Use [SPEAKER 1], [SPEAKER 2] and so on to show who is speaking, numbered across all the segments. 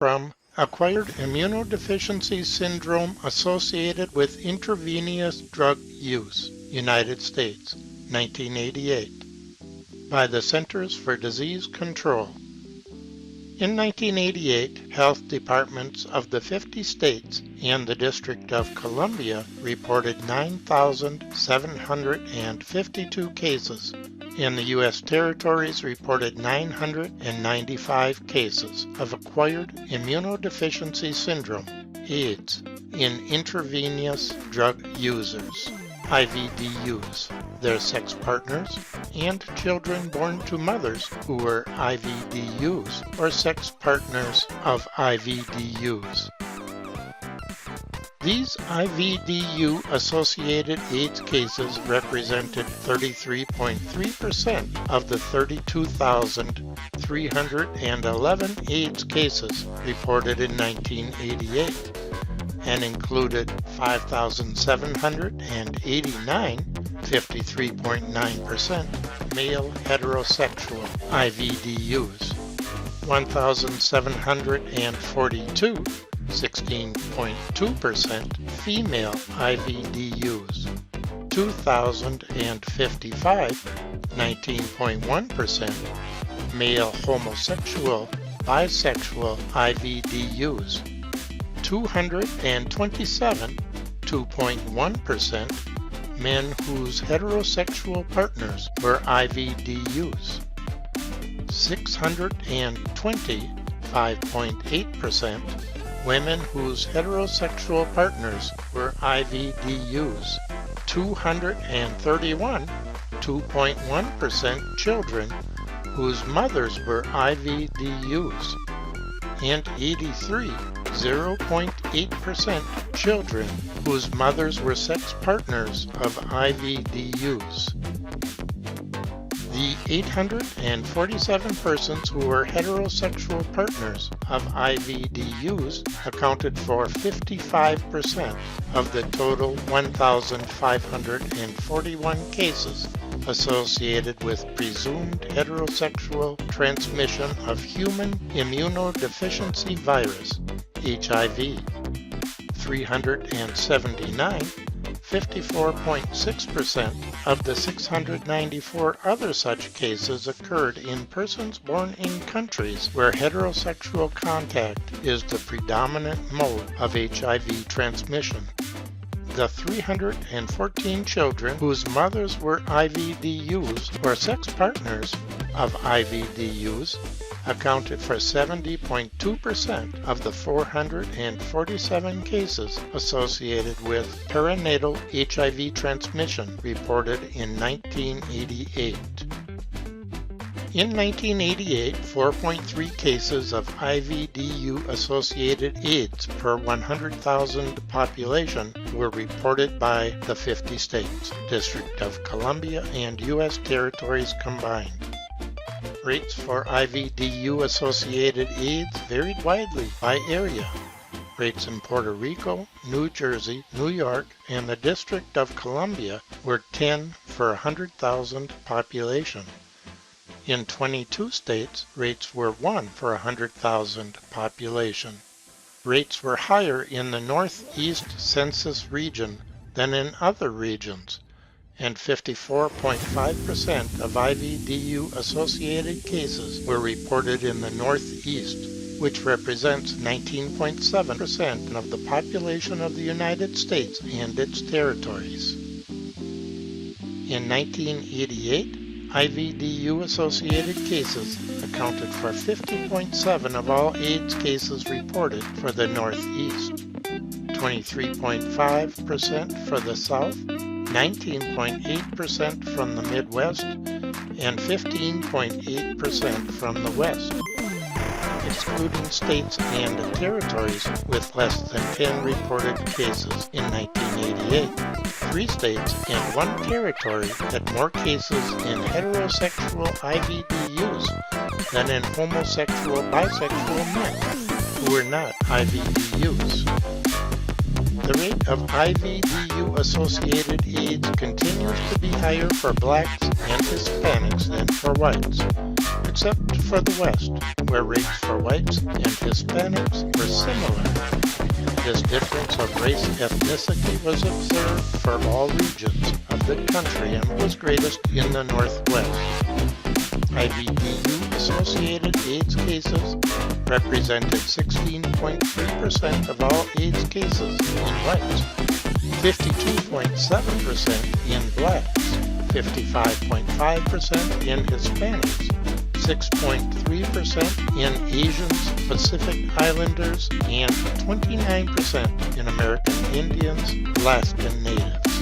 [SPEAKER 1] from Acquired Immunodeficiency Syndrome Associated with Intravenous Drug Use, United States, 1988, by the Centers for Disease Control. In 1988, health departments of the 50 states and the District of Columbia reported 9,752 cases, and the U.S. territories reported 995 cases of acquired immunodeficiency syndrome, AIDS, in intravenous drug users, IVDUs, their sex partners, and children born to mothers who were IVDUs or sex partners of IVDUs. These IVDU-associated AIDS cases represented 33.3% of the 32,311 AIDS cases reported in 1988 and included 5,789, 53.9%, male heterosexual IVDUs, 1,742, 16.2% female IVDUs, 2,055, 19.1% male homosexual bisexual IVDUs, 227, 2.1% men whose heterosexual partners were IVDUs, 620, 5.8% women whose heterosexual partners were IVDUs, 231, 2.1% children whose mothers were IVDUs, and 83, 0.8% children whose mothers were sex partners of IVDUs. The 847 persons who were heterosexual partners of IVDUs accounted for 55% of the total 1,541 cases associated with presumed heterosexual transmission of human immunodeficiency virus, HIV. 379, 54.6% of the 694 other such cases occurred in persons born in countries where heterosexual contact is the predominant mode of HIV transmission. The 314 children whose mothers were IVDUs or sex partners of IVDUs accounted for 70.2% of the 447 cases associated with perinatal HIV transmission reported in 1988. In 1988, 4.3 cases of IVDU-associated AIDS per 100,000 population were reported by the 50 states, District of Columbia, and U.S. territories combined. Rates for IVDU-associated AIDS varied widely by area. Rates in Puerto Rico, New Jersey, New York, and the District of Columbia were 10 for 100,000 population. In 22 states, rates were 1 for 100,000 population. Rates were higher in the Northeast Census region than in other regions, and 54.5% of IVDU-associated cases were reported in the Northeast, which represents 19.7% of the population of the United States and its territories. In 1988, IVDU-associated cases accounted for 50.7% of all AIDS cases reported for the Northeast, 23.5% for the South, 19.8% from the Midwest, and 15.8% from the West. Excluding states and territories with less than 10 reported cases in 1988, 3 states and 1 territory had more cases in heterosexual IVDUs than in homosexual bisexual men who were not IVDUs. The rate of IVDU-associated AIDS continues to be higher for blacks and Hispanics than for whites, except for the West, where rates for whites and Hispanics were similar. This difference of race ethnicity was observed for all regions of the country and was greatest in the Northwest. IVDU-associated AIDS cases represented 16.3% of all AIDS cases in whites, 52.7% in blacks, 55.5% in Hispanics, 6.3% in Asians, Pacific Islanders, and 29% in American Indians, Alaskan Natives.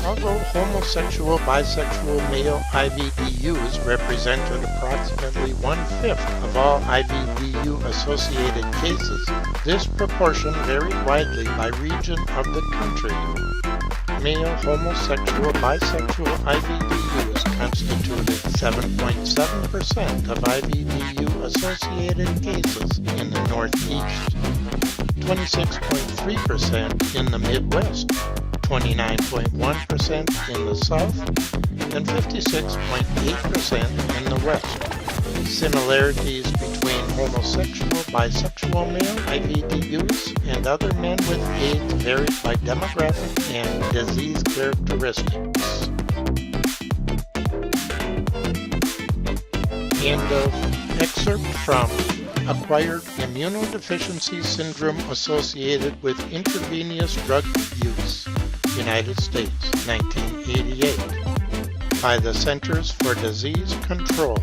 [SPEAKER 1] Although homosexual, bisexual male IVDUs represented approximately 1/5 of all IVDU-associated cases, this proportion varied widely by region of the country. Male homosexual, bisexual IVDUs constituted 7.7% of IVDU-associated cases in the Northeast, 26.3% in the Midwest, 29.1% in the South, and 56.8% in the West. Similarities between homosexual, bisexual male IVDUs and other men with AIDS varied by demographic and disease characteristics. End of excerpt from Acquired Immunodeficiency Syndrome Associated with Intravenous Drug Use, United States, 1988, by the Centers for Disease Control.